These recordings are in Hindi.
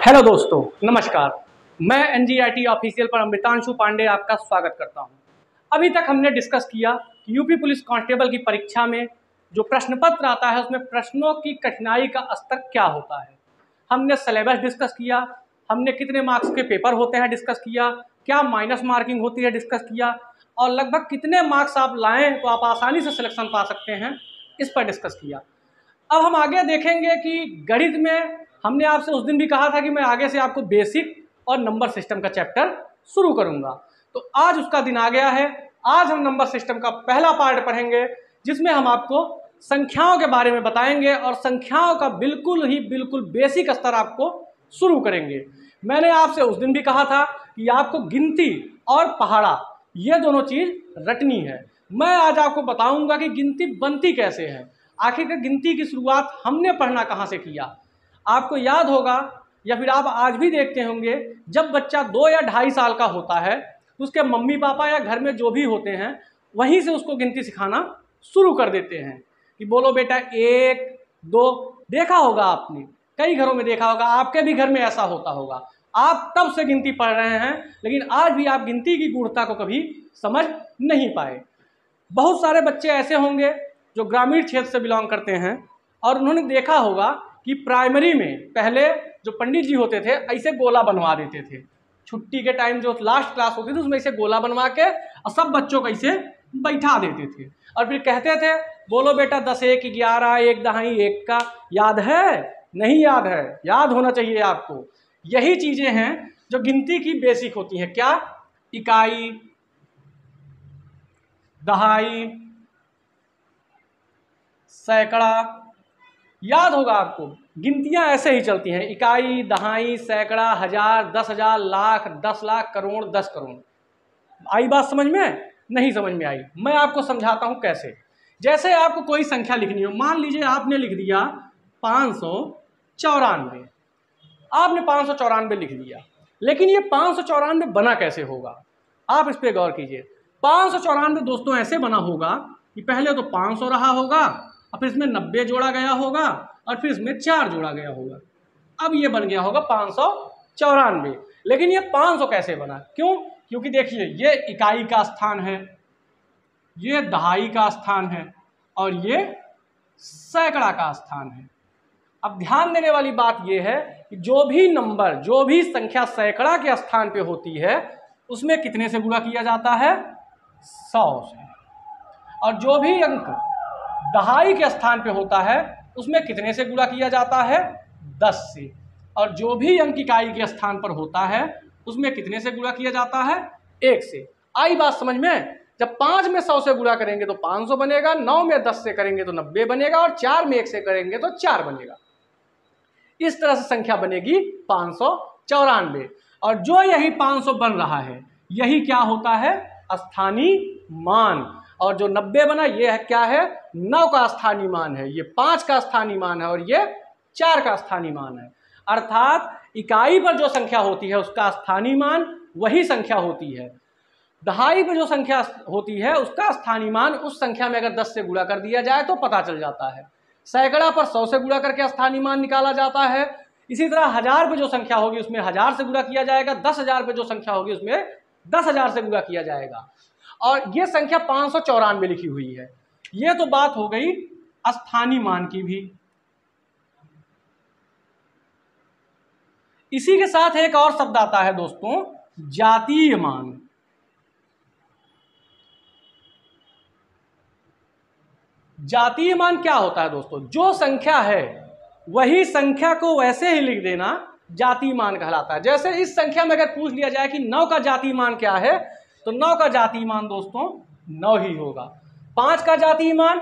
हेलो दोस्तों, नमस्कार। मैं एनजीईआरटी ऑफिशियल पर अमृतांशु पांडे आपका स्वागत करता हूं। अभी तक हमने डिस्कस किया कि यूपी पुलिस कांस्टेबल की परीक्षा में जो प्रश्न पत्र आता है उसमें प्रश्नों की कठिनाई का स्तर क्या होता है। हमने सिलेबस डिस्कस किया, हमने कितने मार्क्स के पेपर होते हैं डिस्कस किया, क्या माइनस मार्किंग होती है डिस्कस किया, और लगभग कितने मार्क्स आप लाएँ तो आप आसानी से सिलेक्शन पा सकते हैं, इस पर डिस्कस किया। अब हम आगे देखेंगे कि गणित में हमने आपसे उस दिन भी कहा था कि मैं आगे से आपको बेसिक और नंबर सिस्टम का चैप्टर शुरू करूंगा, तो आज उसका दिन आ गया है। आज हम नंबर सिस्टम का पहला पार्ट पढ़ेंगे जिसमें हम आपको संख्याओं के बारे में बताएंगे और संख्याओं का बिल्कुल बेसिक स्तर आपको शुरू करेंगे। मैंने आपसे उस दिन भी कहा था कि आपको गिनती और पहाड़ा ये दोनों चीज़ रटनी है। मैं आज आपको बताऊंगा कि गिनती बनती कैसे है, आखिरकार गिनती की शुरुआत हमने पढ़ना कहाँ से किया। आपको याद होगा या फिर आप आज भी देखते होंगे, जब बच्चा 2 या 2.5 साल का होता है तो उसके मम्मी पापा या घर में जो भी होते हैं वहीं से उसको गिनती सिखाना शुरू कर देते हैं कि बोलो बेटा 1 2। देखा होगा आपने, कई घरों में देखा होगा, आपके भी घर में ऐसा होता होगा। आप तब से गिनती पढ़ रहे हैं लेकिन आज भी आप गिनती की गूढ़ता को कभी समझ नहीं पाए। बहुत सारे बच्चे ऐसे होंगे जो ग्रामीण क्षेत्र से बिलोंग करते हैं और उन्होंने देखा होगा कि प्राइमरी में पहले जो पंडित जी होते थे ऐसे गोला बनवा देते थे। छुट्टी के टाइम जो लास्ट क्लास होती थी उसमें ऐसे गोला बनवा के और सब बच्चों को ऐसे बैठा देते थे और फिर कहते थे बोलो बेटा 10 1 11 1 दहाई 1 का। याद है? नहीं याद है? याद होना चाहिए आपको। यही चीज़ें हैं जो गिनती की बेसिक होती हैं। क्या? इकाई, दहाई, सैकड़ा। याद होगा आपको, गिनतियां ऐसे ही चलती हैं, इकाई, दहाई, सैकड़ा, हजार, 10,000, लाख, 10 लाख, करोड़, 10 करोड़। आई बात समझ में? नहीं समझ में आई? मैं आपको समझाता हूं कैसे। जैसे आपको कोई संख्या लिखनी हो, मान लीजिए आपने लिख दिया 594। आपने 594 लिख दिया, लेकिन ये 594 बना कैसे होगा? आप इस पर गौर कीजिए। 594 दोस्तों ऐसे बना होगा कि पहले तो 500 रहा होगा और फिर इसमें 90 जोड़ा गया होगा और फिर इसमें 4 जोड़ा गया होगा। अब ये बन गया होगा 594। लेकिन ये 500 कैसे बना? क्यों? क्योंकि देखिए ये इकाई का स्थान है, ये दहाई का स्थान है और ये सैकड़ा का स्थान है। अब ध्यान देने वाली बात यह है कि जो भी नंबर, जो भी संख्या सैकड़ा के स्थान पे होती है उसमें कितने से गुणा किया जाता है? 100 से। और जो भी अंक दहाई के स्थान पे होता है उसमें कितने से गुणा किया जाता है? 10 से। और जो भी अंक इकाई के स्थान पर होता है उसमें कितने से गुणा किया जाता है? 1 से। आई बात समझ में? जब 5 में 100 से गुणा करेंगे तो 500 बनेगा, 9 में 10 से करेंगे तो 90 बनेगा और 4 में 1 से करेंगे तो 4 बनेगा। इस तरह से संख्या बनेगी 594। और जो यही 500 बन रहा है यही क्या होता है? स्थानीय मान। और जो 90 बना ये है क्या है? 9 का स्थानीय मान है, ये 5 का स्थानीय मान है और ये 4 का स्थानीय मान है। अर्थात इकाई पर जो संख्या होती है उसका स्थानीय मान वही संख्या होती है। दहाई पर जो संख्या होती है उसका स्थानीय मान उस संख्या में अगर 10 से गुणा कर दिया जाए तो पता चल जाता है। सैकड़ा पर 100 से गुणा करके स्थानीय मान निकाला जाता है। इसी तरह 1000 पे जो संख्या होगी उसमें 1000 से गुणा किया जाएगा, 10,000 पे जो संख्या होगी उसमें 10,000 से गुणा किया जाएगा। और ये संख्या 594 लिखी हुई है। ये तो बात हो गई स्थानीय मान की भी। इसी के साथ एक और शब्द आता है दोस्तों, जातीय मान। जातीय मान क्या होता है दोस्तों? जो संख्या है वही संख्या को वैसे ही लिख देना जातीय मान कहलाता है। जैसे इस संख्या में अगर पूछ लिया जाए कि 9 का जातीय मान क्या है तो 9 का जातीय मान दोस्तों 9 ही होगा। 5 का जातीय मान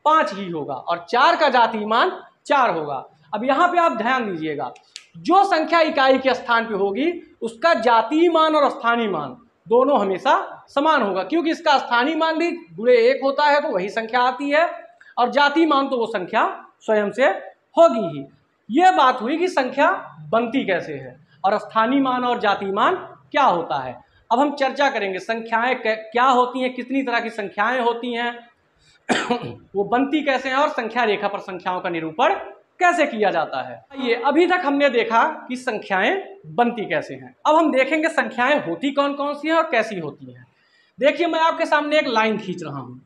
5 ही होगा और 4 का जातीय मान 4 होगा। अब यहाँ पे आप ध्यान दीजिएगा, जो संख्या इकाई के स्थान पे होगी उसका जातीय मान और स्थानीय मान दोनों हमेशा समान होगा, क्योंकि इसका स्थानीय मान भी गुणे 1 होता है तो वही संख्या आती है और जातीय मान तो वो संख्या स्वयं से होगी ही। ये बात हुई कि संख्या बनती कैसे है और स्थानीय मान और जातीय मान क्या होता है। अब हम चर्चा करेंगे संख्याएं क्या होती हैं, कितनी तरह की संख्याएं होती हैं वो बनती कैसे हैं और संख्या रेखा पर संख्याओं का निरूपण कैसे किया जाता है। ये अभी तक हमने देखा कि संख्याएं बनती कैसे हैं। अब हम देखेंगे संख्याएं होती कौन कौन सी हैं और कैसी होती हैं। देखिए, मैं आपके सामने एक लाइन खींच रहा हूं।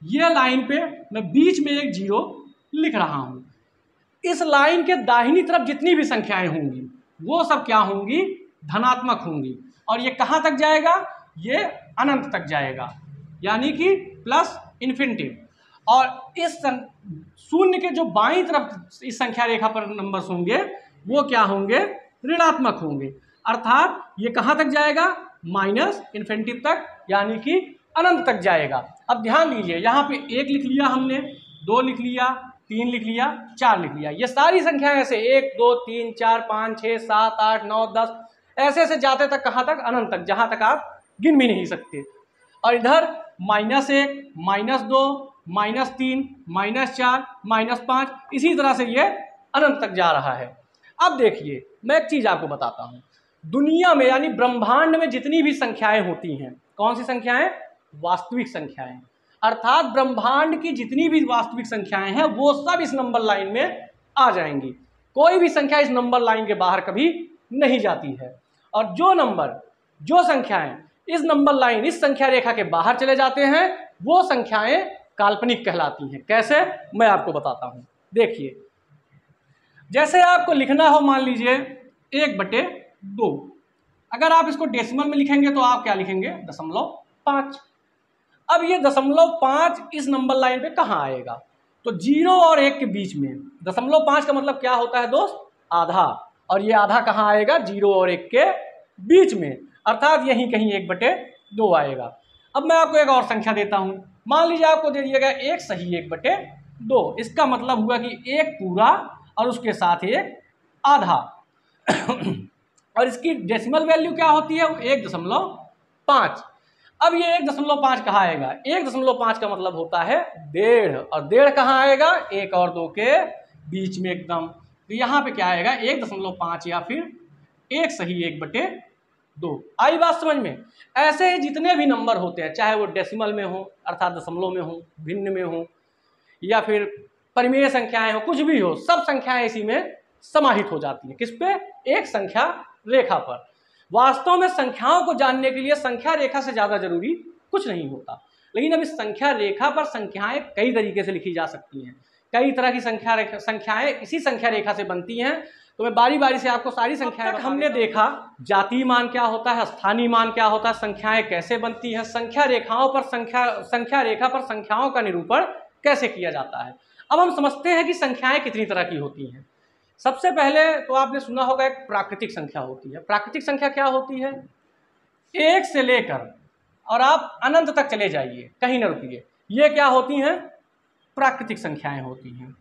ये लाइन पे मैं बीच में एक जीरो लिख रहा हूं। इस लाइन के दाहिनी तरफ जितनी भी संख्याएं होंगी वो सब क्या होंगी, धनात्मक होंगी। और ये कहां तक जाएगा, ये अनंत तक जाएगा, यानी कि प्लस इन्फिनिटी। और इस शून्य के जो बाईं तरफ इस संख्या रेखा पर नंबर्स होंगे वो क्या होंगे, ऋणात्मक होंगे। अर्थात ये कहां तक जाएगा, माइनस इन्फिनिटी तक, यानी कि अनंत तक जाएगा। अब ध्यान दीजिए, यहाँ पे 1 लिख लिया हमने, 2 लिख लिया, 3 लिख लिया, 4 लिख लिया। ये सारी संख्याएं ऐसे 1 2 3 4 5 6 7 8 9 10 ऐसे ऐसे जाते तक, कहाँ तक, अनंत तक, जहां तक आप गिन भी नहीं सकते। और इधर -1 -2 -3 -4 -5 इसी तरह से ये अनंत तक जा रहा है। अब देखिए, मैं एक चीज आपको बताता हूं। दुनिया में यानी ब्रह्मांड में जितनी भी संख्याएं होती हैं, कौन सी संख्याएं, वास्तविक संख्याएं। अर्थात ब्रह्मांड की जितनी भी वास्तविक संख्याएं हैं वो सब इस नंबर लाइन में आ जाएंगी। कोई भी संख्या इस नंबर लाइन के बाहर कभी नहीं जाती है। और जो संख्याएं इस नंबर लाइन, इस संख्या रेखा के बाहर चले जाते हैं वो संख्याएं काल्पनिक कहलाती हैं। कैसे, मैं आपको बताता हूं। देखिए, जैसे आपको लिखना हो, मान लीजिए 1/2। अगर आप इसको डेसिमल में लिखेंगे तो आप क्या लिखेंगे, 0.5। अब ये 0.5 इस नंबर लाइन पे कहाँ आएगा, तो 0 और 1 के बीच में। 0.5 का मतलब क्या होता है दोस्त, आधा। और ये आधा कहाँ आएगा, 0 और 1 के बीच में, अर्थात यहीं कहीं 1/2 आएगा। अब मैं आपको एक और संख्या देता हूं। मान लीजिए आपको दे दिया गया 1 सही 1/2। इसका मतलब हुआ कि 1 पूरा और उसके साथ 1 आधा। और इसकी डेसिमल वैल्यू क्या होती है, 1.5। अब ये 1.5 कहाँ आएगा, 1.5 का मतलब होता है 1.5। और 1.5 कहाँ आएगा, 1 और 2 के बीच में एकदम। तो यहाँ पे क्या आएगा, 1.5 या फिर 1 सही 1/2। आई बात समझ में। ऐसे ही जितने भी नंबर होते हैं, चाहे वो डेसिमल में हो अर्थात दशमलव में हो, भिन्न में हो, या फिर परिमेय संख्याएं हो, कुछ भी हो, सब संख्याएं इसी में समाहित हो जाती हैं। किस पे, एक संख्या रेखा पर। वास्तव में संख्याओं को जानने के लिए संख्या रेखा से ज़्यादा जरूरी कुछ नहीं होता। लेकिन अब इस संख्या रेखा पर संख्याएं कई तरीके से लिखी जा सकती हैं। कई तरह की संख्याएं इसी संख्या रेखा से बनती हैं। तो मैं बारी बारी से आपको सारी संख्याएं हमने देखा, जातीय मान क्या होता है, स्थानीय मान क्या होता है, संख्याएं कैसे बनती हैं, संख्या रेखाओं पर संख्या रेखा पर संख्याओं का निरूपण कैसे किया जाता है। अब हम समझते हैं कि संख्याएं कितनी तरह की होती हैं। सबसे पहले तो आपने सुना होगा एक प्राकृतिक संख्या होती है। प्राकृतिक संख्या क्या होती है, 1 से लेकर और आप अनंत तक चले जाइए, कहीं ना रुकिए, ये क्या होती हैं, प्राकृतिक संख्याएं होती हैं।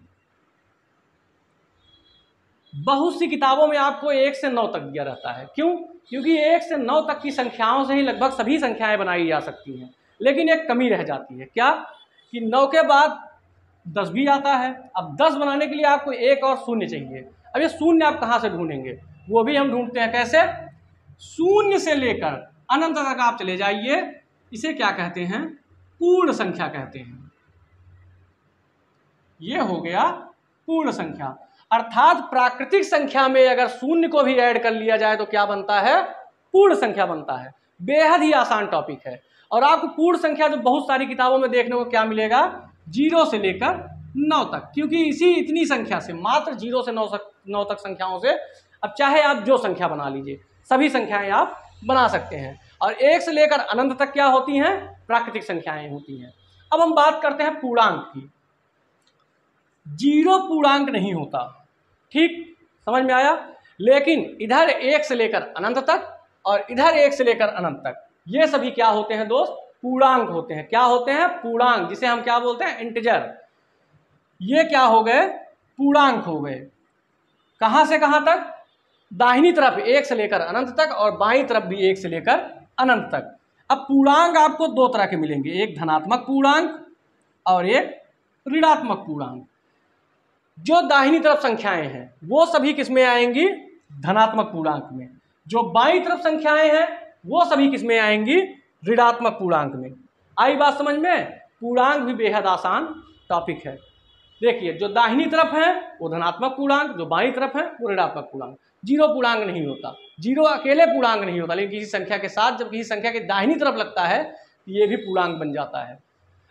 बहुत सी किताबों में आपको 1 से 9 तक दिया रहता है। क्यों, क्योंकि 1 से 9 तक की संख्याओं से ही लगभग सभी संख्याएं बनाई जा सकती हैं। लेकिन एक कमी रह जाती है, क्या, कि 9 के बाद 10 भी आता है। अब 10 बनाने के लिए आपको 1 और 0 चाहिए। अब ये 0 आप कहाँ से ढूंढेंगे, वो भी हम ढूंढते हैं। कैसे, 0 से लेकर अनंत तक आप चले जाइए, इसे क्या कहते हैं, पूर्ण संख्या कहते हैं। ये हो गया पूर्ण संख्या। अर्थात प्राकृतिक संख्या में अगर 0 को भी ऐड कर लिया जाए तो क्या बनता है, पूर्ण संख्या बनता है। बेहद ही आसान टॉपिक है। और आपको पूर्ण संख्या जो बहुत सारी किताबों में देखने को क्या मिलेगा, 0 से लेकर 9 तक। क्योंकि इतनी संख्या से, मात्र 0 से 9 तक संख्याओं से, अब चाहे आप जो संख्या बना लीजिए, सभी संख्याएं आप बना सकते हैं। और 1 से लेकर अनंत तक क्या होती हैं, प्राकृतिक संख्याएं होती हैं। अब हम बात करते हैं पूर्णांक की। 0 पूर्णांक नहीं होता, ठीक, समझ में आया। लेकिन इधर 1 से लेकर अनंत तक और इधर 1 से लेकर अनंत तक, ये सभी क्या होते हैं दोस्त, पूर्णांक होते हैं। क्या होते हैं, पूर्णांक, जिसे हम क्या बोलते हैं, इंटीजर। ये क्या हो गए, पूर्णांक हो गए। कहां से कहां तक, दाहिनी तरफ 1 से लेकर अनंत तक और बाईं तरफ भी 1 से लेकर अनंत तक। अब पूर्णांक आपको 2 तरह के मिलेंगे, एक धनात्मक पूर्णांक और एक ऋणात्मक पूर्णांक। जो दाहिनी तरफ संख्याएं हैं वो सभी किसमें आएंगी, धनात्मक पूर्णांक में। जो बाईं तरफ संख्याएं हैं वो सभी किसमें आएंगी, ऋणात्मक पूर्णांक में। आई बात समझ में। पूर्णांक भी बेहद आसान टॉपिक है। देखिए जो दाहिनी तरफ है वो धनात्मक पूर्णांक, जो बाईं तरफ है वो ऋणात्मक पूर्णांक। जीरो पूर्णांक नहीं होता, जीरो अकेले पूर्णांक नहीं होता, लेकिन किसी संख्या के साथ जब किसी संख्या के दाहिनी तरफ लगता है तो ये भी पूर्णांक बन जाता है।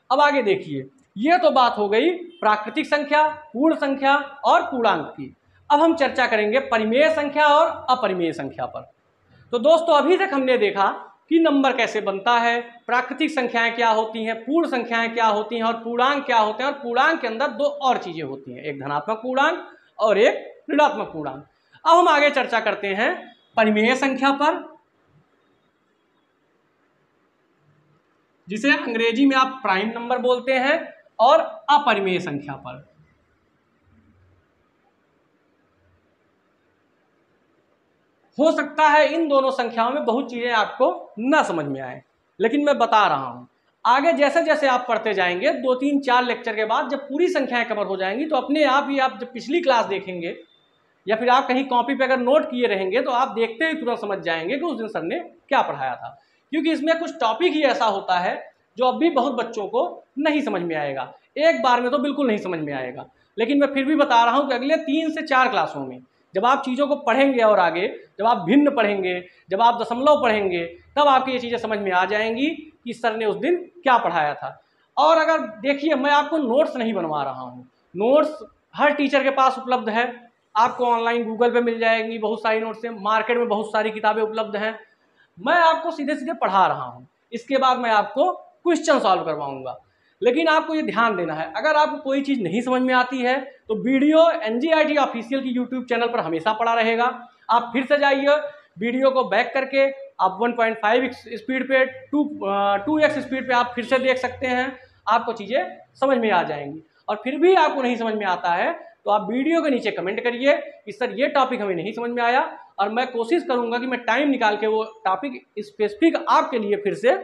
अब आगे देखिए, ये तो बात हो गई प्राकृतिक संख्या, पूर्ण संख्या और पूर्णांक की। अब हम चर्चा करेंगे परिमेय संख्या और अपरिमेय संख्या पर। तो दोस्तों अभी तक हमने देखा कि नंबर कैसे बनता है, प्राकृतिक संख्याएं क्या होती हैं, पूर्ण संख्याएं क्या होती हैं और पूर्णांक क्या होते हैं, और पूर्णांक के अंदर दो और चीजें होती हैं, एक धनात्मक पूर्णांक और एक ऋणात्मक पूर्णांक। अब हम आगे चर्चा करते हैं परिमेय संख्या पर, जिसे अंग्रेजी में आप प्राइम नंबर बोलते हैं, और अपरिमेय संख्या पर। हो सकता है इन दोनों संख्याओं में बहुत चीजें आपको ना समझ में आए, लेकिन मैं बता रहा हूं आगे जैसे जैसे आप पढ़ते जाएंगे, 2-3-4 लेक्चर के बाद जब पूरी संख्याएं कवर हो जाएंगी तो अपने आप ही आप जब पिछली क्लास देखेंगे या फिर आप कहीं कॉपी पे अगर नोट किए रहेंगे तो आप देखते ही तुरंत समझ जाएंगे कि उस दिन सर ने क्या पढ़ाया था, क्योंकि इसमें कुछ टॉपिक ही ऐसा होता है जो अब भी बहुत बच्चों को नहीं समझ में आएगा, एक बार में तो बिल्कुल नहीं समझ में आएगा। लेकिन मैं फिर भी बता रहा हूं कि अगले 3 से 4 क्लासों में जब आप चीज़ों को पढ़ेंगे और आगे जब आप भिन्न पढ़ेंगे, जब आप दशमलव पढ़ेंगे, तब आपको ये चीज़ें समझ में आ जाएंगी कि सर ने उस दिन क्या पढ़ाया था। और अगर देखिए मैं आपको नोट्स नहीं बनवा रहा हूँ, नोट्स हर टीचर के पास उपलब्ध है, आपको ऑनलाइन गूगल पे मिल जाएंगी, बहुत सारी नोट्स हैं, मार्केट में बहुत सारी किताबें उपलब्ध हैं। मैं आपको सीधे सीधे पढ़ा रहा हूँ, इसके बाद मैं आपको क्वेश्चन सॉल्व करवाऊंगा। लेकिन आपको ये ध्यान देना है, अगर आपको कोई चीज़ नहीं समझ में आती है तो वीडियो NGIT ऑफिशियल की यूट्यूब चैनल पर हमेशा पड़ा रहेगा। आप फिर से जाइए, वीडियो को बैक करके आप 1.5 स्पीड पे 2x स्पीड पे आप फिर से देख सकते हैं, आपको चीज़ें समझ में आ जाएंगी। और फिर भी आपको नहीं समझ में आता है तो आप वीडियो के नीचे कमेंट करिए कि सर ये टॉपिक हमें नहीं समझ में आया, और मैं कोशिश करूँगा कि मैं टाइम निकाल के वो टॉपिक स्पेसिफिक आपके लिए फिर से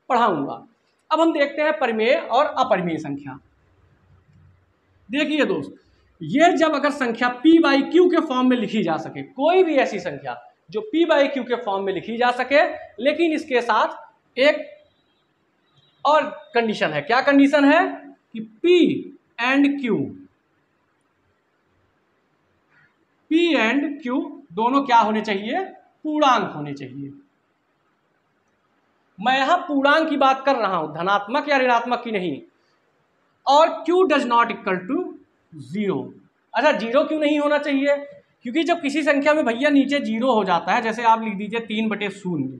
पढ़ाऊँगा। अब हम देखते हैं परिमेय और अपरिमेय संख्या। देखिए दोस्त, ये जब अगर संख्या p/q के फॉर्म में लिखी जा सके, कोई भी ऐसी संख्या जो p/q के फॉर्म में लिखी जा सके, लेकिन इसके साथ एक और कंडीशन है। क्या कंडीशन है? कि p एंड q दोनों क्या होने चाहिए? पूर्णांक होने चाहिए। मैं यहां पूर्णांक की बात कर रहा हूं, धनात्मक या ऋणात्मक की नहीं। और q does not equal to 0। अच्छा, 0 क्यों नहीं होना चाहिए? क्योंकि जब किसी संख्या में भैया नीचे 0 हो जाता है, जैसे आप लिख दीजिए 3/0,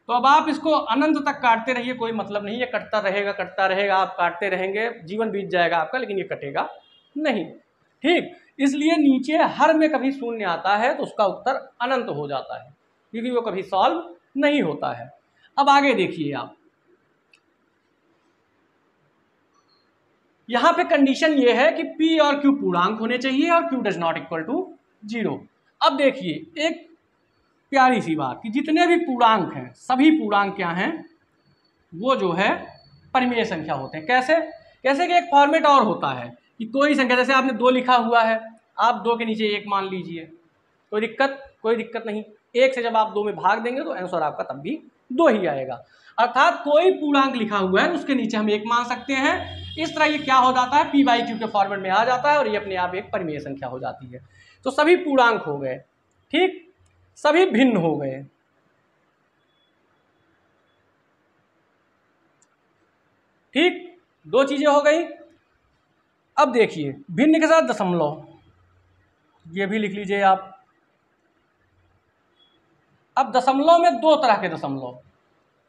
तो अब आप इसको अनंत तक काटते रहिए, कोई मतलब नहीं, ये कटता रहेगा, आप काटते रहेंगे, जीवन बीत जाएगा आपका, लेकिन ये कटेगा नहीं। ठीक, इसलिए नीचे हर में कभी शून्य आता है तो उसका उत्तर अनंत हो जाता है, क्योंकि वो कभी सॉल्व नहीं होता है। अब आगे देखिए आप, यहां पे कंडीशन ये है कि p और q पूर्णांक होने चाहिए और q does not equal to 0। अब देखिए एक प्यारी सी बात कि जितने भी पूर्णांक हैं, सभी पूर्णांक क्या हैं? वो जो है परिमेय संख्या होते हैं। कैसे? कैसे कि एक फॉर्मेट और होता है कि कोई संख्या, जैसे आपने 2 लिखा हुआ है, आप 2 के नीचे 1 मान लीजिए, कोई दिक्कत नहीं। 1 से जब आप 2 में भाग देंगे तो आंसर आपका तब भी 2 ही आएगा। अर्थात कोई पूर्णांक लिखा हुआ है उसके नीचे हम 1 मान सकते हैं। इस तरह ये क्या हो जाता है? p/q के फॉर्मेट में आ जाता है और ये अपने आप एक परिमेय संख्या हो जाती है। तो सभी पूर्णांक हो गए, ठीक, सभी भिन्न हो गए। ठीक, 2 चीजें हो गई। अब देखिए भिन्न के साथ दशमलव, ये भी लिख लीजिए आप। अब दशमलव में 2 तरह के दशमलव,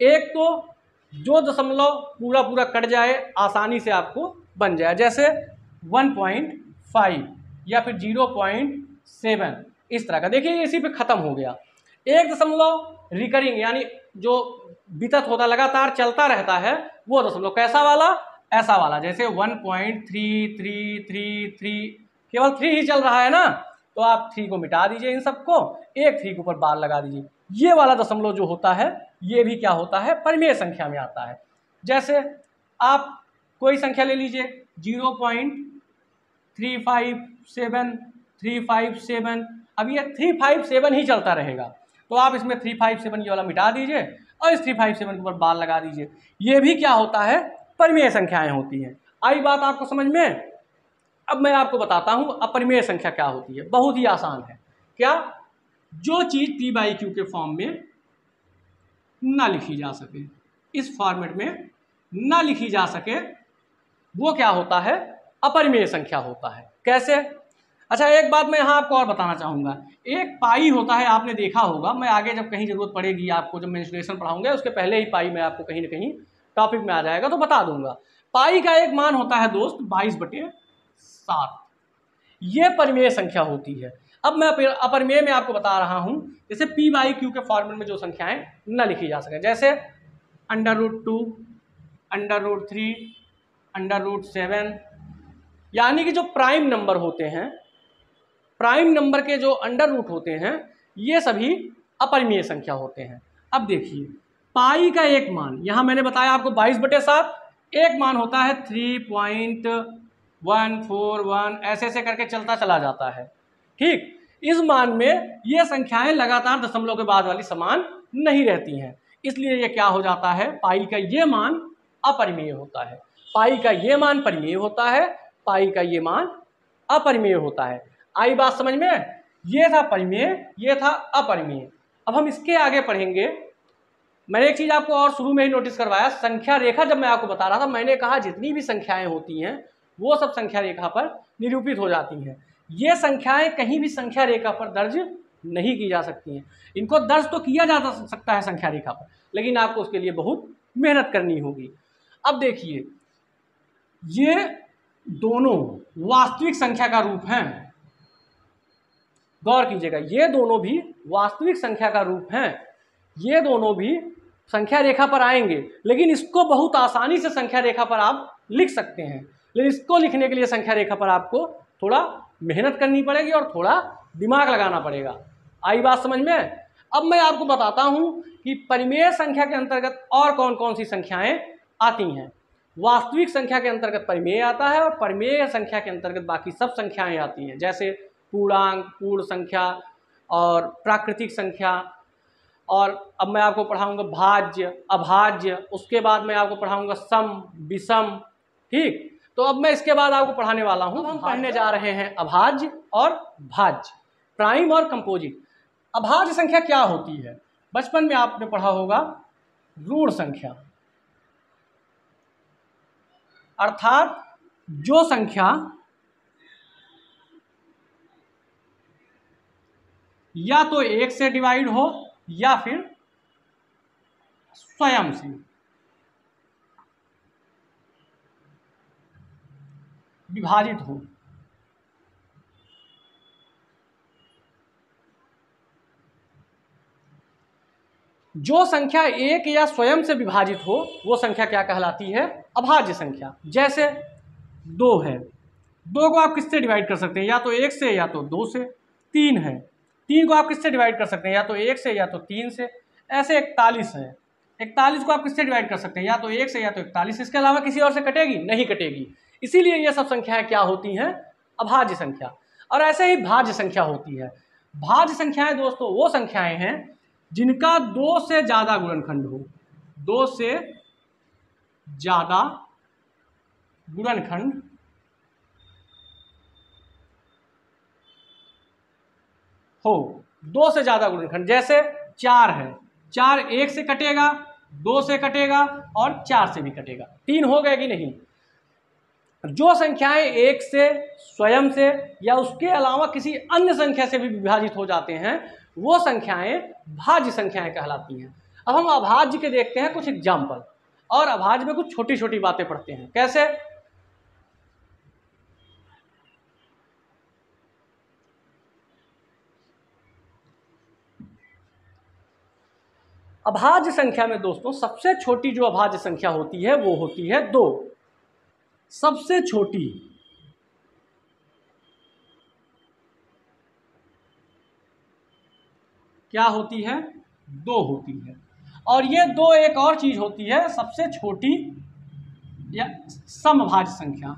एक तो जो दशमलव पूरा पूरा कट जाए, आसानी से आपको बन जाए, जैसे 1.5 या फिर 0.7, इस तरह का। देखिए इसी पे खत्म हो गया। एक दशमलव रिकरिंग, यानी जो वितत होता, लगातार चलता रहता है, वो दशमलव कैसा वाला? ऐसा वाला, जैसे 1.3333, केवल 3 ही चल रहा है ना, तो आप 3 को मिटा दीजिए, इन सबको एक 3 के ऊपर बार लगा दीजिए। ये वाला दशमलव जो होता है, ये भी क्या होता है? परिमेय संख्या में आता है। जैसे आप कोई संख्या ले लीजिए 0.357, अब ये 357 ही चलता रहेगा, तो आप इसमें 357 ये वाला मिटा दीजिए और इस 357 के ऊपर बार लगा दीजिए। ये भी क्या होता है? परिमेय संख्याएं होती हैं। आई बात आपको समझ में? अब मैं आपको बताता हूं अपरिमेय संख्या क्या होती है। बहुत ही आसान है। क्या? जो चीज p बाई क्यू के फॉर्म में ना लिखी जा सके, इस फॉर्मेट में ना लिखी जा सके, वो क्या होता है? अपरिमेय संख्या होता है। कैसे? अच्छा, एक बात मैं यहाँ आपको और बताना चाहूँगा। एक पाई होता है, आपने देखा होगा, मैं आगे जब कहीं जरूरत पड़ेगी आपको, जब मेंस्ट्रुएशन पढ़ाऊंगा उसके पहले ही पाई मैं आपको कहीं ना कहीं टॉपिक में आ जाएगा तो बता दूंगा। पाई का एक मान होता है दोस्त 22/7। ये परिमेय संख्या होती है। अब मैं अपरिमेय में आपको बता रहा हूँ, जैसे पी बाई क्यू के फॉर्मेट में जो संख्याएं न लिखी जा सके, जैसे √2, √3, √7, यानी कि जो प्राइम नंबर होते हैं, प्राइम नंबर के जो अंडर रूट होते हैं, ये सभी अपरिमेय संख्या होते हैं। अब देखिए, पाई का एक मान, यहां मैंने बताया आपको 22/7, एक मान होता है 3.141, ऐसे ऐसे करके चलता चला जाता है। ठीक, इस मान में ये संख्याएं लगातार दशमलव के बाद वाली समान नहीं रहती हैं, इसलिए ये क्या हो जाता है? पाई का ये मान अपरिमेय होता है, पाई का ये मान परिमेय होता है, पाई का ये मान अपरिमेय होता है। आई बात समझ में? ये था परिमेय, ये था अपरिमेय। अब हम इसके आगे पढ़ेंगे। मैंने एक चीज आपको और शुरू में ही नोटिस करवाया, संख्या रेखा जब मैं आपको बता रहा था, मैंने कहा जितनी भी संख्याएं होती हैं वो सब संख्या रेखा पर निरूपित हो जाती हैं। ये संख्याएं कहीं भी संख्या रेखा पर दर्ज नहीं की जा सकती हैं। इनको दर्ज तो किया जा सकता है संख्या रेखा पर, लेकिन आपको उसके लिए बहुत मेहनत करनी होगी। अब देखिए, ये दोनों वास्तविक संख्या का रूप हैं। गौर कीजिएगा, ये दोनों भी वास्तविक संख्या का रूप हैं। ये दोनों भी संख्या रेखा पर आएंगे, लेकिन इसको बहुत आसानी से संख्या रेखा पर आप लिख सकते हैं, लेकिन इसको लिखने के लिए संख्या रेखा पर आपको थोड़ा मेहनत करनी पड़ेगी और थोड़ा दिमाग लगाना पड़ेगा। आई बात समझ में? अब मैं आपको बताता हूं कि परिमेय संख्या के अंतर्गत और कौन कौन सी संख्याएं आती हैं। वास्तविक संख्या के अंतर्गत परिमेय आता है, और परिमेय संख्या के अंतर्गत बाकी सब संख्याएं आती हैं, जैसे पूर्णांक, पूर्ण संख्या और प्राकृतिक संख्या। और अब मैं आपको पढ़ाऊंगा भाज्य, अभाज्य, उसके बाद मैं आपको पढ़ाऊंगा सम, विषम। ठीक, तो अब मैं इसके बाद आपको पढ़ाने वाला हूं, हम पढ़ने जा रहे हैं अभाज्य और भाज्य, प्राइम और कंपोजिट। अभाज्य संख्या क्या होती है? बचपन में आपने पढ़ा होगा ऋण संख्या, अर्थात जो संख्या या तो 1 से डिवाइड हो या फिर स्वयं से विभाजित हो। जो संख्या 1 या स्वयं से विभाजित हो वो संख्या क्या कहलाती है? अभाज्य संख्या। जैसे 2 है, 2 को आप किससे डिवाइड कर सकते हैं? या तो 1 से या तो 2 से। 3 है, 3 को आप किससे डिवाइड कर सकते हैं? या तो 1 से या तो 3 से। ऐसे 41 है, 41 को आप किससे डिवाइड कर सकते हैं? या तो 1 से या तो 41। इसके अलावा किसी और से कटेगी? नहीं कटेगी। इसीलिए ये सब संख्याएं क्या होती हैं? अभाज्य संख्या। और ऐसे ही भाज्य संख्या होती है। भाज्य संख्याएं दोस्तों वो संख्याएं हैं जिनका 2 से ज्यादा गुणनखंड हो, 2 से ज्यादा गुणनखंड हो, 2 से ज्यादा गुणनखंड। जैसे 4 है, 4 1 से कटेगा, 2 से कटेगा और 4 से भी कटेगा। 3 हो गए कि नहीं? जो संख्याएं 1 से, स्वयं से या उसके अलावा किसी अन्य संख्या से भी विभाजित हो जाते हैं वो संख्याएं भाज्य संख्याएं कहलाती हैं। अब हम अभाज्य के देखते हैं कुछ एग्जाम्पल, और अभाज्य में कुछ छोटी छोटी बातें पढ़ते हैं। कैसे? अभाज्य संख्या में दोस्तों सबसे छोटी जो अभाज्य संख्या होती है वो होती है 2। सबसे छोटी क्या होती है? 2 होती है। और ये 2 एक और चीज होती है, सबसे छोटी या समभाज्य संख्या,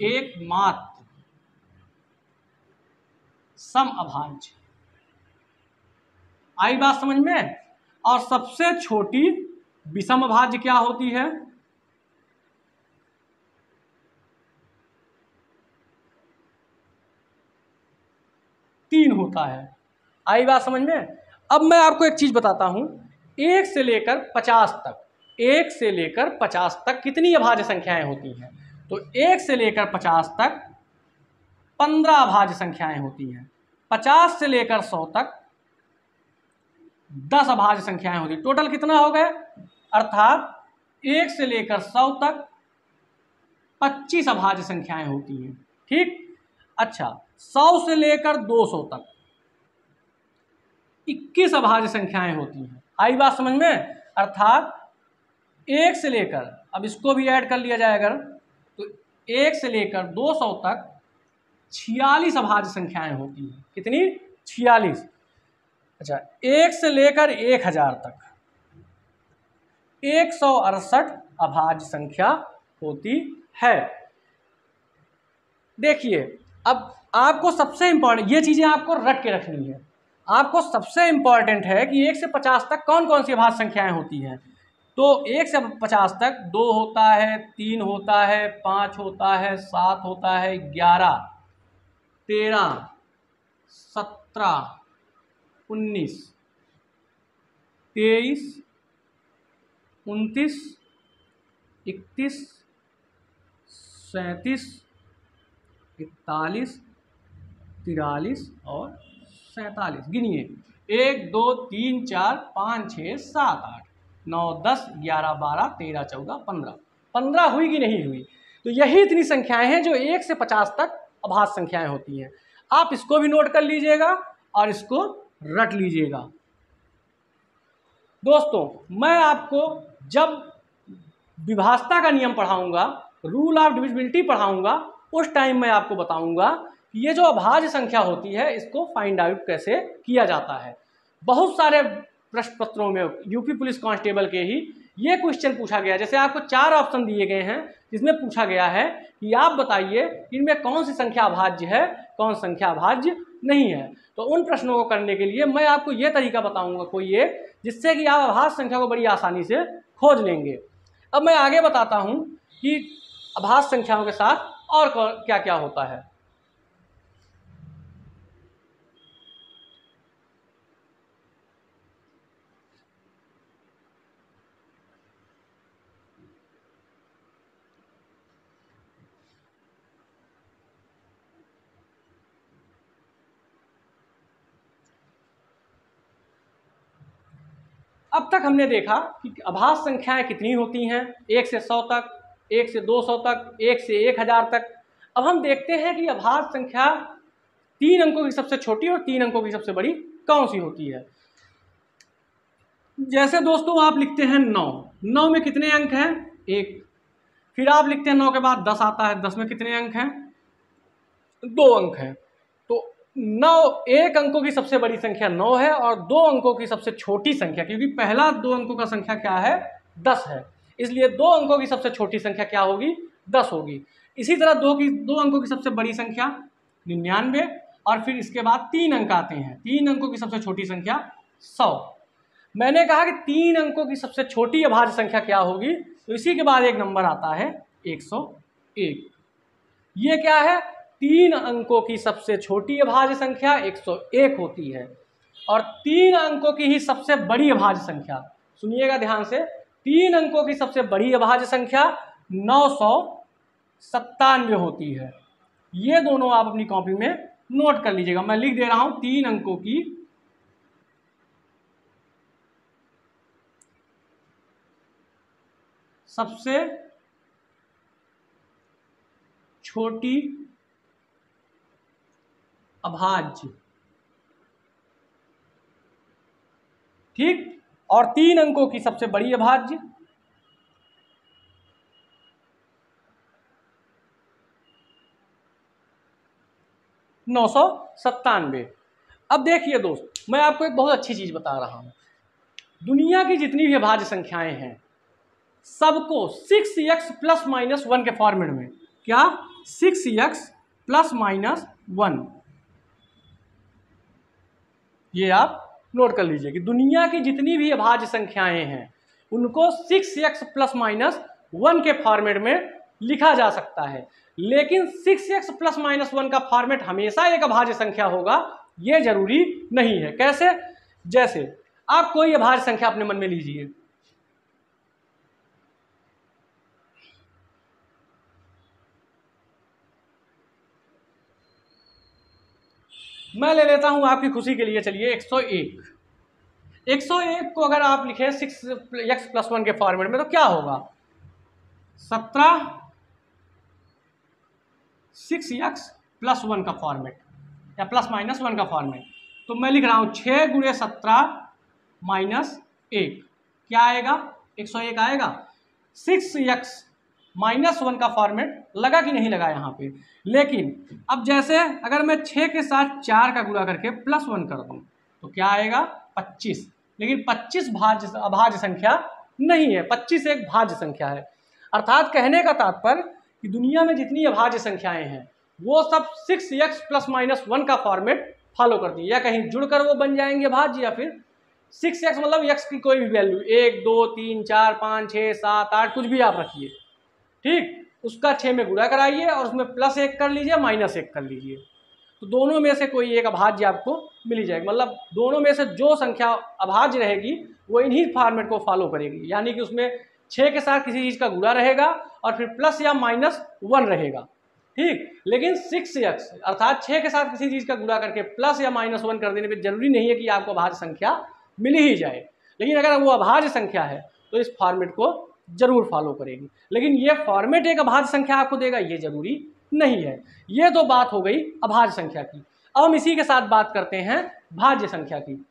एकमात्र समअभाज्य। आई बात समझ में? और सबसे छोटी विषमभाज्य क्या होती है? होता है। आई बात समझ में? अब मैं आपको एक चीज़ बताता हूँ, 1 से लेकर 50 तक, 1 से लेकर 50 तक कितनी अभाज्य संख्याएं होती हैं? तो 1 से लेकर 50 तक 15 अभाज्य संख्याएं होती हैं। 50 से लेकर 100 तक 10 अभाज्य संख्याएं होती हैं। टोटल कितना हो गए? अर्थात 1 से लेकर 100 तक 25 अभाज्य संख्याएं होती हैं। ठीक। अच्छा, 100 से लेकर 200 तक 21 अभाज्य संख्याएं होती हैं। आई बात समझ में? अर्थात 1 से लेकर, अब इसको भी ऐड कर लिया जाए अगर, तो 1 से लेकर 200 तक 46 अभाज्य संख्याएं होती हैं। कितनी? 46। अच्छा, 1 से लेकर 1000 तक 168 अभाज्य संख्या होती है। देखिए, अब आपको सबसे इंपॉर्टेंट ये चीज़ें आपको रट के रखनी है। आपको सबसे इंपॉर्टेंट है कि 1 से 50 तक कौन कौन सी अभाज्य संख्याएं होती हैं। तो 1 से 50 तक 2 होता है, 3 होता है, 5 होता है, 7 होता है, 11, 13, 17, 19, 23, 29, 31, 37, 41, 43 और 47। गिनिए, 1 2 3 4 5 6 7 8 9 10 11 12 13 14 15। 15 हुई कि नहीं हुई? तो यही इतनी संख्याएं हैं जो 1 से 50 तक अभाज्य संख्याएं होती हैं। आप इसको भी नोट कर लीजिएगा और इसको रट लीजिएगा। दोस्तों, मैं आपको जब विभाज्यता का नियम पढ़ाऊंगा, रूल ऑफ डिविजिबिलिटी पढ़ाऊंगा, उस टाइम मैं आपको बताऊंगा कि ये जो अभाज्य संख्या होती है इसको फाइंड आउट कैसे किया जाता है। बहुत सारे प्रश्न पत्रों में यूपी पुलिस कांस्टेबल के ही ये क्वेश्चन पूछा गया। जैसे आपको 4 ऑप्शन दिए गए हैं जिसमें पूछा गया है कि आप बताइए इनमें कौन सी संख्या अभाज्य है, कौन संख्या अभाज्य नहीं है। तो उन प्रश्नों को करने के लिए मैं आपको ये तरीका बताऊंगा कोई एक, जिससे कि आप अभाज्य संख्या को बड़ी आसानी से खोज लेंगे। अब मैं आगे बताता हूँ कि अभाज्य संख्याओं के साथ और क्या क्या होता है। अब तक हमने देखा कि अभाज्य संख्याएं कितनी होती हैं, 1 से 100 तक, 1 से 200 तक, 1 से 1000 तक। अब हम देखते हैं कि अभाज्य संख्या 3 अंकों की सबसे छोटी और 3 अंकों की सबसे बड़ी कौन सी होती है। जैसे दोस्तों आप लिखते हैं 9, 9 में कितने अंक हैं? 1। फिर आप लिखते हैं 9 के बाद 10 आता है, 10 में कितने अंक हैं? 2 अंक हैं। तो 9 1 अंकों की सबसे बड़ी संख्या 9 है और 2 अंकों की सबसे छोटी संख्या, क्योंकि पहला 2 अंकों का संख्या क्या है? 10 है, इसलिए 2 अंकों की सबसे छोटी संख्या क्या होगी? 10 होगी। इसी तरह 2 अंकों की सबसे बड़ी संख्या 99 और फिर इसके बाद 3 अंक आते हैं। 3 अंकों की सबसे छोटी संख्या 100। मैंने कहा कि 3 अंकों की सबसे छोटी अभाज्य संख्या क्या होगी? तो इसी के बाद एक नंबर आता है 101। ये क्या है? 3 अंकों की सबसे छोटी अभाज्य संख्या 101 होती है और 3 अंकों की ही सबसे बड़ी अभाज्य संख्या, सुनिएगा ध्यान से, 3 अंकों की सबसे बड़ी अभाज्य संख्या 997 होती है। ये दोनों आप अपनी कॉपी में नोट कर लीजिएगा। मैं लिख दे रहा हूं, 3 अंकों की सबसे छोटी अभाज्य, ठीक, और 3 अंकों की सबसे बड़ी अभाज्य 997। अब देखिए दोस्त, मैं आपको एक बहुत अच्छी चीज बता रहा हूं। दुनिया की जितनी भी अभाज्य संख्याएं हैं सबको 6x प्लस माइनस 1 के फॉर्मेट में, क्या? 6x प्लस माइनस 1, ये आप नोट कर लीजिए कि दुनिया की जितनी भी अभाज्य संख्याएं हैं उनको 6x प्लस माइनस 1 के फॉर्मेट में लिखा जा सकता है। लेकिन 6x प्लस माइनस 1 का फॉर्मेट हमेशा एक अभाज्य संख्या होगा ये जरूरी नहीं है। कैसे? जैसे आप कोई अभाज्य संख्या अपने मन में लीजिए, मैं ले लेता हूं आपकी खुशी के लिए, चलिए 101। 101 को अगर आप लिखें 6x+1 के फॉर्मेट में तो क्या होगा? 17 6x+1 का फॉर्मेट या +-1 का फॉर्मेट। तो मैं लिख रहा हूं 6 × 17 - 1 क्या आएगा? 101 आएगा। 6x-1 का फॉर्मेट लगा कि नहीं लगा यहाँ पे? लेकिन अब जैसे अगर मैं 6 के साथ 4 का गुणा करके +1 कर दूं तो क्या आएगा? 25। लेकिन 25 अभाज्य संख्या नहीं है, 25 एक भाज्य संख्या है। अर्थात कहने का तात्पर्य कि दुनिया में जितनी अभाज्य संख्याएं हैं वो सब 6x+-1 का फॉर्मेट फॉलो करती है, या कहीं जुड़कर वो बन जाएंगे भाज्य, या फिर 6x मतलब x की कोई भी वैल्यू 1 2 3 4 5 6 7 8 कुछ भी आप रखिए, ठीक, उसका 6 में गुणा कराइए और उसमें +1 कर लीजिए, -1 कर लीजिए, तो दोनों में से कोई एक अभाज्य आपको मिल ही जाएगी। मतलब दोनों में से जो संख्या अभाज्य रहेगी वो इन्हीं फॉर्मेट को फॉलो करेगी, यानी कि उसमें 6 के साथ किसी चीज़ का गुणा रहेगा और फिर प्लस या -1 रहेगा, ठीक। लेकिन 6x अर्थात 6 के साथ किसी चीज़ का गुणा करके प्लस या -1 कर देने पर जरूरी नहीं है कि आपको अभाज्य संख्या मिल ही जाए, लेकिन अगर वो अभाज्य संख्या है तो इस फॉर्मेट को जरूर फॉलो करेगी। लेकिन ये फॉर्मेट एक अभाज्य संख्या आपको देगा ये जरूरी नहीं है। ये तो बात हो गई अभाज्य संख्या की। अब हम इसी के साथ बात करते हैं भाज्य संख्या की।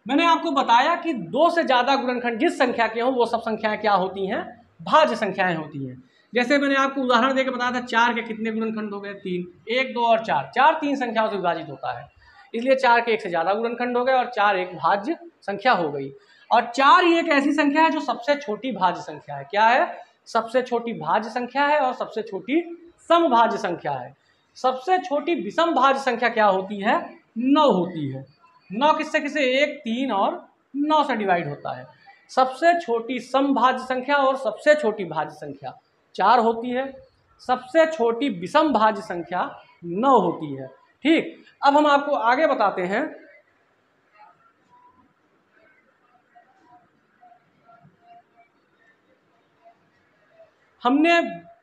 मैंने आपको बताया कि 2 से ज्यादा गुणनखंड जिस संख्या के हों वो सब संख्याएं क्या होती हैं? भाज्य संख्याएं होती हैं। जैसे मैंने आपको उदाहरण देकर बताया था 4 के कितने गुणनखंड हो गए? 3। 1 2 और 4, 4 3 संख्याओं से विभाजित होता है, इसलिए 4 के 1 से ज्यादा गुणनखंड हो गए और 4 एक भाज्य संख्या हो गई। और 4 ही एक ऐसी संख्या है जो सबसे छोटी भाज्य संख्या है। क्या है? सबसे छोटी भाज्य संख्या है और सबसे छोटी समभाज्य संख्या है। सबसे छोटी विषम भाज्य संख्या क्या होती है? 9 होती है। 9 किससे किससे? 1 3 और 9 से डिवाइड होता है। सबसे छोटी समभाज्य संख्या और सबसे छोटी भाज्य संख्या 4 होती है। सबसे छोटी विषम भाज्य संख्या 9 होती है, ठीक। अब हम आपको आगे बताते हैं। हमने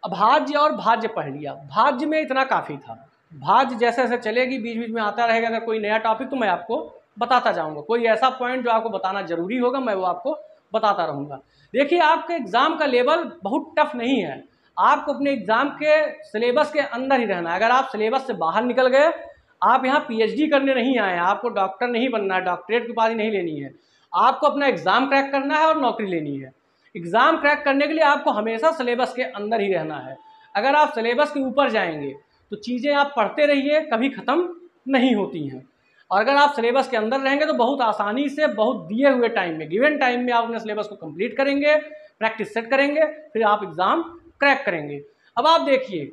अभाज्य और भाज्य पढ़ लिया, भाज्य में इतना काफ़ी था। भाज्य जैसे जैसे चलेगी बीच बीच में आता रहेगा, अगर कोई नया टॉपिक तो मैं आपको बताता जाऊंगा, कोई ऐसा पॉइंट जो आपको बताना जरूरी होगा मैं वो आपको बताता रहूँगा। देखिए आपके एग्ज़ाम का लेवल बहुत टफ नहीं है, आपको अपने एग्ज़ाम के सिलेबस के अंदर ही रहना है। अगर आप सिलेबस से बाहर निकल गए, आप यहाँ PhD करने नहीं आए हैं, आपको डॉक्टर नहीं बनना है, डॉक्टरेट की उपाधि नहीं लेनी है, आपको अपना एग्ज़ाम क्रैक करना है और नौकरी लेनी है। एग्ज़ाम क्रैक करने के लिए आपको हमेशा सिलेबस के अंदर ही रहना है। अगर आप सिलेबस के ऊपर जाएंगे तो चीज़ें आप पढ़ते रहिए, कभी ख़त्म नहीं होती हैं। और अगर आप सिलेबस के अंदर रहेंगे तो बहुत आसानी से, बहुत दिए हुए टाइम में, गिवन टाइम में आप अपने सिलेबस को कंप्लीट करेंगे, प्रैक्टिस सेट करेंगे, फिर आप एग्ज़ाम क्रैक करेंगे। अब आप देखिए,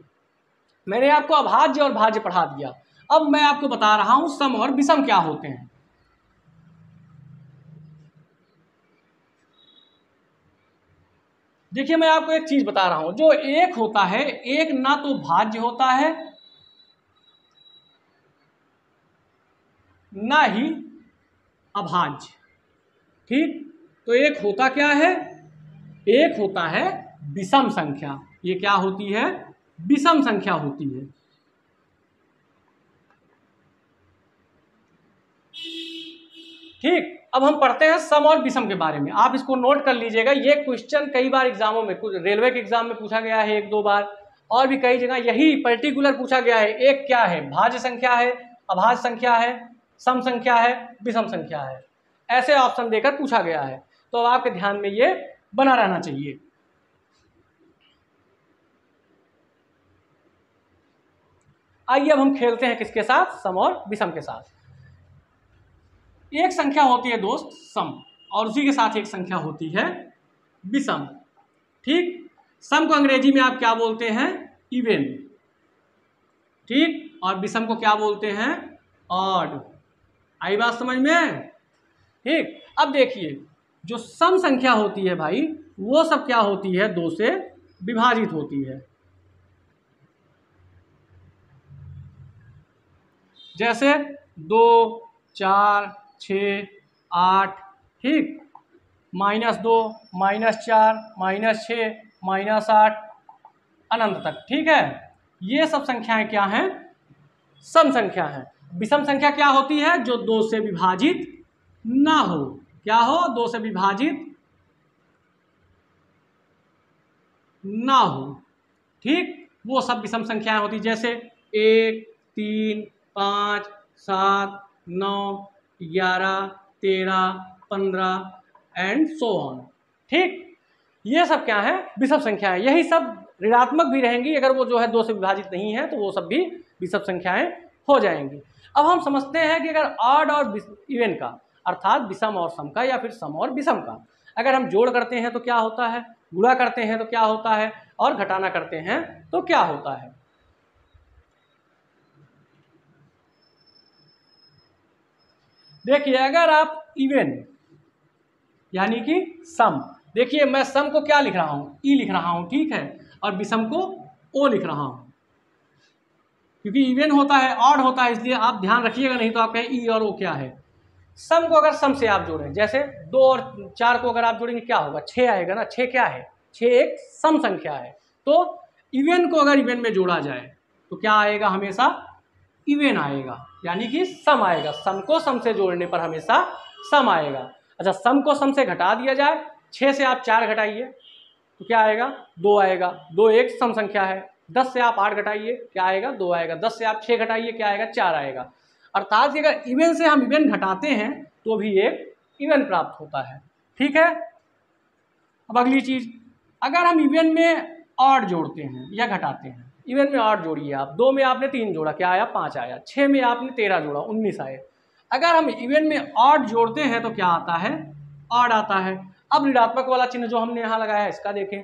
मैंने आपको अभाज्य और भाज्य पढ़ा दिया, अब मैं आपको बता रहा हूँ सम और विषम क्या होते हैं। देखिए मैं आपको एक चीज बता रहा हूं, जो एक होता है, एक ना तो भाज्य होता है ना ही अभाज्य, ठीक। तो एक होता क्या है? एक होता है विषम संख्या। ये क्या होती है? विषम संख्या होती है, ठीक। अब हम पढ़ते हैं सम और विषम के बारे में, आप इसको नोट कर लीजिएगा। ये क्वेश्चन कई बार एग्जामों में, कुछ रेलवे के एग्जाम में पूछा गया है 1-2 बार, और भी कई जगह यही पर्टिकुलर पूछा गया है। एक क्या है? भाज्य संख्या है, अभाज्य संख्या है, सम संख्या है, विषम संख्या है, ऐसे ऑप्शन देकर पूछा गया है। तो अब आपके ध्यान में ये बना रहना चाहिए। आइए अब हम खेलते हैं किसके साथ? सम और विषम के साथ। एक संख्या होती है दोस्त सम, और उसी के साथ एक संख्या होती है विषम, ठीक। सम को अंग्रेजी में आप क्या बोलते हैं? इवन, ठीक। और विषम को क्या बोलते हैं? ऑड। आई बात समझ में? ठीक। अब देखिए, जो सम संख्या होती है भाई, वो सब क्या होती है? 2 से विभाजित होती है, जैसे 2, 4, 6, 8, ठीक, -2, -4, -6, -8 अनंत तक, ठीक है। ये सब संख्याएं क्या हैं? सम संख्या हैं। विषम संख्या क्या होती है? जो 2 से विभाजित ना हो। क्या हो? 2 से विभाजित ना हो, ठीक, वो सब विषम संख्याएं होती, जैसे 1, 3, 5, 7, 9, 11, 13, 15 एंड सो ऑन, ठीक। ये सब क्या है? विषम संख्याएं। यही सब ऋणात्मक भी रहेंगी, अगर वो जो है 2 से विभाजित नहीं है तो वो सब भी विषम संख्याएं हो जाएंगी। अब हम समझते हैं कि अगर ऑड और इवन का, अर्थात विषम और सम का, या फिर सम और विषम का, अगर हम जोड़ करते हैं तो क्या होता है, गुणा करते हैं तो क्या होता है, और घटाना करते हैं तो क्या होता है। देखिए, अगर आप इवन यानी कि सम, देखिए मैं सम को क्या लिख रहा हूँ? ई लिख रहा हूँ, ठीक है, और विषम को ओ लिख रहा हूँ, क्योंकि इवन होता है, ऑड होता है, इसलिए आप ध्यान रखिएगा, नहीं तो आप कहें ई और ओ क्या है। सम को अगर सम से आप जोड़ें, जैसे 2 और 4 को अगर आप जोड़ेंगे क्या होगा? 6 आएगा ना। 6 क्या है? 6 एक सम संख्या है। तो इवन को अगर इवन में जोड़ा जाए तो क्या आएगा? हमेशा इवन आएगा, यानी कि सम आएगा। सम को सम से जोड़ने पर हमेशा सम आएगा। अच्छा, सम को सम से घटा दिया जाए, 6 से आप 4 घटाइए तो क्या आएगा? 2 आएगा। 2 एक सम संख्या है। 10 से आप 8 घटाइए, क्या आएगा? 2 आएगा। 10 से आप 6 घटाइए, क्या आएगा? 4 आएगा। अर्थात अगर इवन से हम इवन घटाते हैं तो भी एक इवन प्राप्त होता है, ठीक है। अब अगली चीज, अगर हम इवन में ऑड जोड़ते हैं या घटाते हैं, इवन में ऑड जोड़िए आप, 2 में आपने 3 जोड़ा, क्या आया? 5 आया। 6 में आपने 13 जोड़ा, 19 आए। अगर हम इवन में ऑड जोड़ते हैं तो क्या आता है? ऑड आता है। अब ऋणात्मक वाला चिन्ह जो हमने यहाँ लगाया है इसका देखें,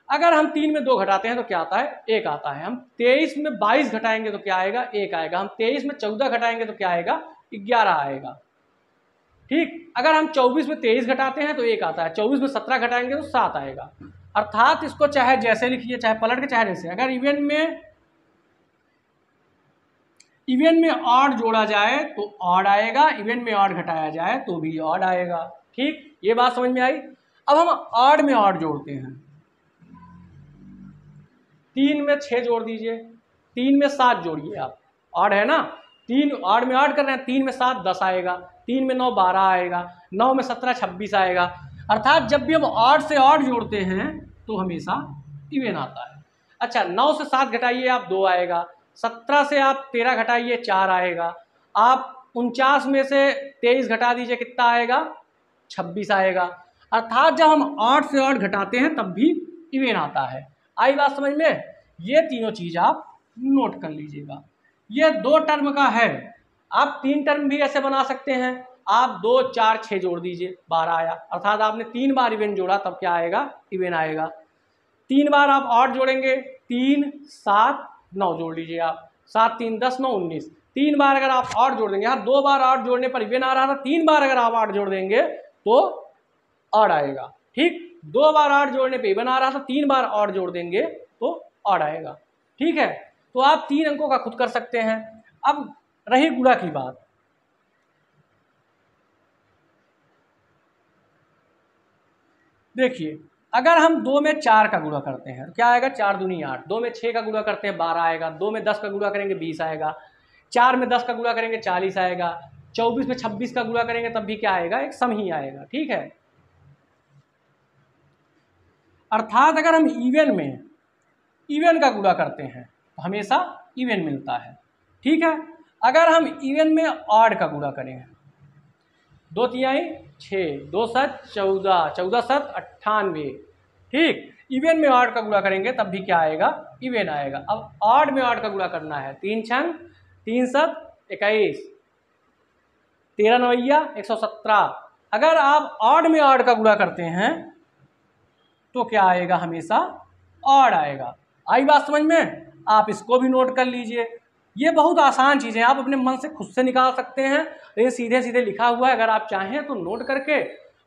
अगर हम 3 में 2 घटाते हैं तो क्या आता है? 1 आता है। हम 23 में 22 घटाएंगे तो क्या आएगा? 1 आएगा। हम 23 में 14 घटाएंगे तो क्या आएगा? 11 आएगा, ठीक। अगर हम 24 में 23 घटाते हैं तो 1 आता है। 24 में 17 घटाएंगे तो 7 आएगा। अर्थात इसको चाहे जैसे लिखिए, चाहे पलट के, चाहे जैसे, अगर इवन में ऑड जोड़ा जाए तो ऑड आएगा, इवन में ऑड घटाया जाए तो भी ऑड आएगा, ठीक। ये बात समझ में आई। अब हम ऑड में ऑड जोड़ते हैं। 3 में 6 जोड़ दीजिए, 3 में 7 जोड़िए आप, ऑड है ना। 3 ऑड में ऑड कर रहे हैं, 3 में 7 10 आएगा, 3 में 9 12 आएगा, 9 में 17 26 आएगा। अर्थात जब भी हम ऑड से ऑड जोड़ते हैं तो हमेशा इवन आता है। अच्छा, 9 से 7 घटाइए आप, 2 आएगा। 17 से आप 13 घटाइए, 4 आएगा। आप 49 में से 23 घटा दीजिए, कितना आएगा? 26 आएगा। अर्थात जब हम ऑड से ऑड घटाते हैं तब भी इवन आता है। आई बात समझ में? ये तीनों चीज आप नोट कर लीजिएगा। ये 2 टर्म का है। आप 3 टर्म भी ऐसे बना सकते हैं। आप 2 4 6 जोड़ दीजिए, 12 आया। अर्थात आपने 3 बार इवन जोड़ा, तब क्या आएगा? इवन आएगा। 3 बार आप ऑड जोड़ेंगे, 3 7 9 जोड़ लीजिए आप, 7 3 10 9 19। 3 बार अगर आप ऑड जोड़ देंगे, यहाँ 2 बार ऑड जोड़ने पर इवन आ रहा था, 3 बार अगर आप ऑड जोड़ देंगे तो ऑड आएगा, ठीक। 2 बार ऑड जोड़ने पे इवन आ रहा था, 3 बार ऑड जोड़ देंगे तो ऑड आएगा, ठीक है। तो आप 3 अंकों का खुद कर सकते हैं। अब रही गुणा की बात, देखिए, अगर हम 2 में 4 का गुणा करते हैं तो क्या आएगा? 4 दूनी 8। 2 में 6 का गुणा करते हैं, 12 आएगा। 2 में 10 का गुणा करेंगे, 20 आएगा। 4 में 10 का गुणा करेंगे, 40 आएगा। 24 में 26 का गुणा करेंगे तब भी क्या आएगा? एक सम ही आएगा, ठीक है। अर्थात अगर हम इवन का गुणा करते हैं तो हमेशा इवन मिलता है, ठीक है। अगर हम इवन में ऑड का गुणा करें, 2 तिहाई 6, 2 7 14, 14 7 98, ठीक। इवन में ऑड का गुणा करेंगे तब भी क्या आएगा? इवन आएगा। अब ऑड में ऑड का गुणा करना है, 3 छंग 3 7 21, 13 नवैया 117। अगर आप ऑड में ऑड का गुणा करते हैं तो क्या आएगा? हमेशा ऑड आएगा। आई बात समझ में? आप इसको भी नोट कर लीजिए। ये बहुत आसान चीज़ें आप अपने मन से खुद से निकाल सकते हैं। ये सीधे सीधे लिखा हुआ है, अगर आप चाहें तो नोट करके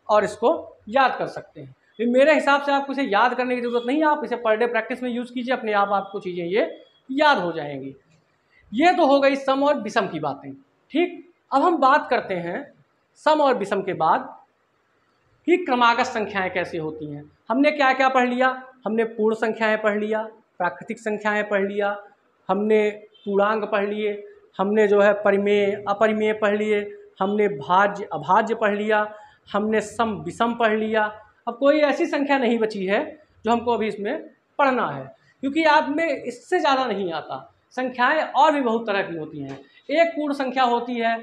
और इसको याद कर सकते हैं। फिर मेरे हिसाब से आपको इसे याद करने की ज़रूरत नहीं है, आप इसे पर डे प्रैक्टिस में यूज़ कीजिए, अपने आप आपको चीज़ें ये याद हो जाएंगी। ये तो हो गई सम और विषम की बातें। ठीक, अब हम बात करते हैं सम और विषम के बाद कि क्रमागत संख्याएं कैसे होती हैं। हमने क्या क्या पढ़ लिया? हमने पूर्ण संख्याएं पढ़ लिया, प्राकृतिक संख्याएं पढ़ लिया, हमने पूर्णांक पढ़ लिए, हमने जो है परिमेय अपरिमेय पढ़ लिए, हमने भाज्य अभाज्य पढ़ लिया, हमने सम विषम पढ़ लिया। अब कोई ऐसी संख्या नहीं बची है जो हमको अभी इसमें पढ़ना है, क्योंकि आप में इससे ज़्यादा नहीं आता। संख्याएं और भी बहुत तरह की होती हैं। एक पूर्ण संख्या होती है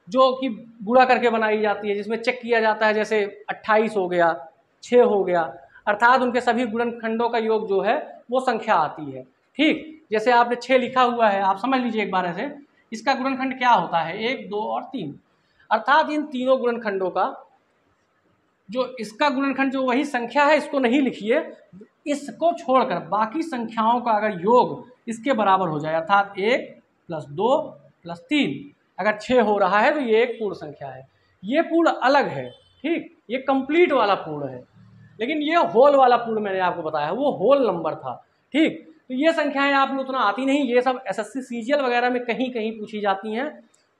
जो कि गुणा करके बनाई जाती है, जिसमें चेक किया जाता है, जैसे 28 हो गया, 6 हो गया, अर्थात उनके सभी गुणनखंडों का योग जो है वो संख्या आती है। ठीक, जैसे आपने 6 लिखा हुआ है, आप समझ लीजिए एक बार ऐसे, इसका गुणनखंड क्या होता है? 1, 2 और 3, अर्थात इन तीनों गुणनखंडों का जो इसका गुणनखंड जो वही संख्या है, इसको नहीं लिखिए, इसको छोड़कर बाकी संख्याओं का अगर योग इसके बराबर हो जाए, अर्थात 1 + 2 + 3 अगर 6 हो रहा है तो ये एक पूर्ण संख्या है। ये पूर्ण अलग है। ठीक, ये कंप्लीट वाला पूर्ण है, लेकिन ये होल वाला पूर्ण मैंने आपको बताया वो होल नंबर था। ठीक, तो ये संख्याएं आप में उतना आती नहीं, ये सब एसएससी सीजीएल वगैरह में कहीं कहीं पूछी जाती हैं,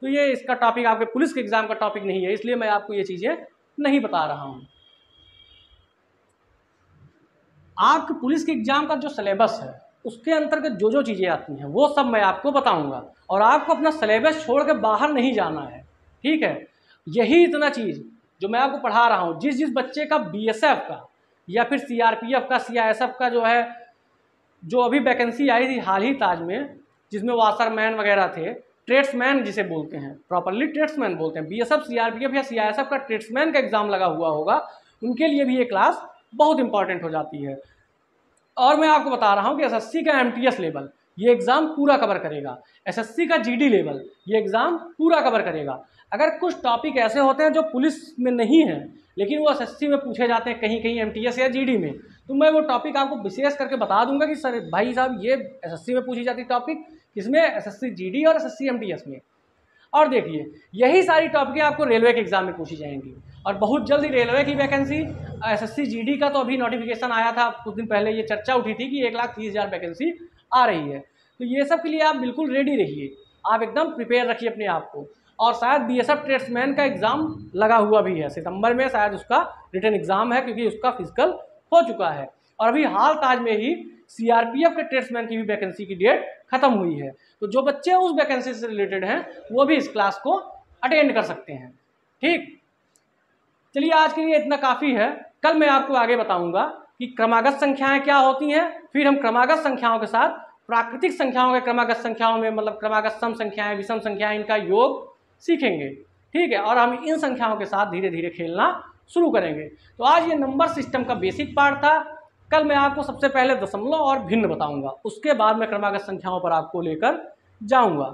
तो ये इसका टॉपिक आपके पुलिस के एग्जाम का टॉपिक नहीं है, इसलिए मैं आपको ये चीज़ें नहीं बता रहा हूँ। आपके पुलिस के एग्जाम का जो सिलेबस है उसके अंतर्गत जो जो चीज़ें आती हैं वो सब मैं आपको बताऊंगा, और आपको अपना सिलेबस छोड़ के बाहर नहीं जाना है। ठीक है, यही इतना चीज़ जो मैं आपको पढ़ा रहा हूँ, जिस जिस बच्चे का बीएसएफ का या फिर सीआरपीएफ का सीआईएसएफ का जो है, जो अभी वैकेंसी आई थी हाल ही ताज में, जिसमें वाशरमैन वगैरह थे, ट्रेड्समैन जिसे बोलते हैं, प्रॉपरली ट्रेड्समैन बोलते हैं, बीएसएफ सीआरपीएफ या सीआईएसएफ का ट्रेड्समैन का एग्जाम लगा हुआ होगा, उनके लिए भी ये क्लास बहुत इंपॉर्टेंट हो जाती है। और मैं आपको बता रहा हूँ कि एसएससी का एमटीएस लेवल ये एग्ज़ाम पूरा कवर करेगा, एसएससी का जीडी लेवल ये एग्ज़ाम पूरा कवर करेगा। अगर कुछ टॉपिक ऐसे होते हैं जो पुलिस में नहीं है लेकिन वो एसएससी में पूछे जाते हैं कहीं कहीं एमटीएस या जीडी में, तो मैं वो टॉपिक आपको विशेष करके बता दूंगा कि सर भाई साहब ये एसएससी में पूछी जाती टॉपिक, किसमें? एसएससी जीडी और एसएससी एमटीएस में। और देखिए यही सारी टॉपिकें आपको रेलवे के एग्जाम में पूछी जाएंगी, और बहुत जल्दी रेलवे की वैकेंसी, एसएससी जीडी का तो अभी नोटिफिकेशन आया था कुछ दिन पहले, ये चर्चा उठी थी कि 1,30,000 वैकेंसी आ रही है। तो ये सब के लिए आप बिल्कुल रेडी रहिए, आप एकदम प्रिपेयर रखिए अपने आप को। और शायद बीएसएफ ट्रेड्समैन का एग्ज़ाम लगा हुआ भी है, सितंबर में शायद उसका रिटन एग्ज़ाम है, क्योंकि उसका फिजिकल हो चुका है। और अभी हाल ताज में ही सीआरपीएफ के ट्रेड्समैन की भी वैकेंसी की डेट खत्म हुई है, तो जो बच्चे उस वैकेंसी से रिलेटेड हैं वो भी इस क्लास को अटेंड कर सकते हैं। ठीक, चलिए आज के लिए इतना काफ़ी है। कल मैं आपको आगे बताऊंगा कि क्रमागत संख्याएं क्या होती हैं, फिर हम क्रमागत संख्याओं के साथ प्राकृतिक संख्याओं के क्रमागत संख्याओं में, मतलब क्रमागत सम संख्याएं विषम संख्याएं, इनका योग सीखेंगे। ठीक है, और हम इन संख्याओं के साथ धीरे धीरे खेलना शुरू करेंगे। तो आज ये नंबर सिस्टम का बेसिक पार्ट था। कल मैं आपको सबसे पहले दशमलव और भिन्न बताऊंगा, उसके बाद मैं क्रमागत संख्याओं पर आपको लेकर जाऊंगा।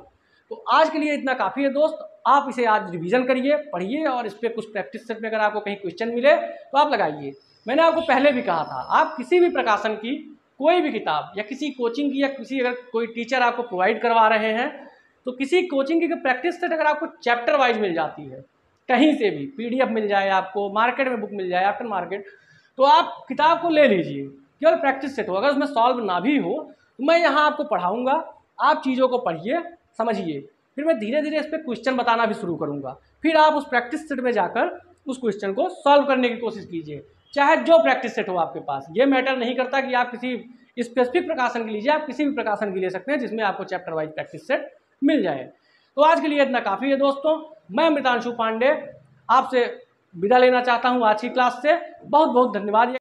तो आज के लिए इतना काफ़ी है दोस्त, आप इसे आज रिवीजन करिए, पढ़िए, और इस पर कुछ प्रैक्टिस सेट में अगर आपको कहीं क्वेश्चन मिले तो आप लगाइए। मैंने आपको पहले भी कहा था, आप किसी भी प्रकाशन की कोई भी किताब या किसी कोचिंग की या किसी अगर कोई टीचर आपको प्रोवाइड करवा रहे हैं, तो किसी कोचिंग की प्रैक्टिस सेट अगर आपको चैप्टर वाइज मिल जाती है, कहीं से भी पीडीएफ मिल जाए, आपको मार्केट में बुक मिल जाए आफ्टर मार्केट, तो आप किताब को ले लीजिए, केवल प्रैक्टिस सेट हो। अगर उसमें सॉल्व ना भी हो तो मैं यहाँ आपको पढ़ाऊँगा, आप चीज़ों को पढ़िए, समझिए, फिर मैं धीरे धीरे इस पर क्वेश्चन बताना भी शुरू करूँगा, फिर आप उस प्रैक्टिस सेट में जाकर उस क्वेश्चन को सॉल्व करने की कोशिश कीजिए, चाहे जो प्रैक्टिस सेट हो आपके पास। ये मैटर नहीं करता कि आप किसी स्पेसिफिक प्रकाशन की लीजिए, आप किसी भी प्रकाशन की ले सकते हैं जिसमें आपको चैप्टर वाइज प्रैक्टिस सेट मिल जाए। तो आज के लिए इतना काफ़ी है दोस्तों, मैं अमृतांशु पांडे आपसे विदा लेना चाहता हूँ आज की क्लास से। बहुत बहुत धन्यवाद।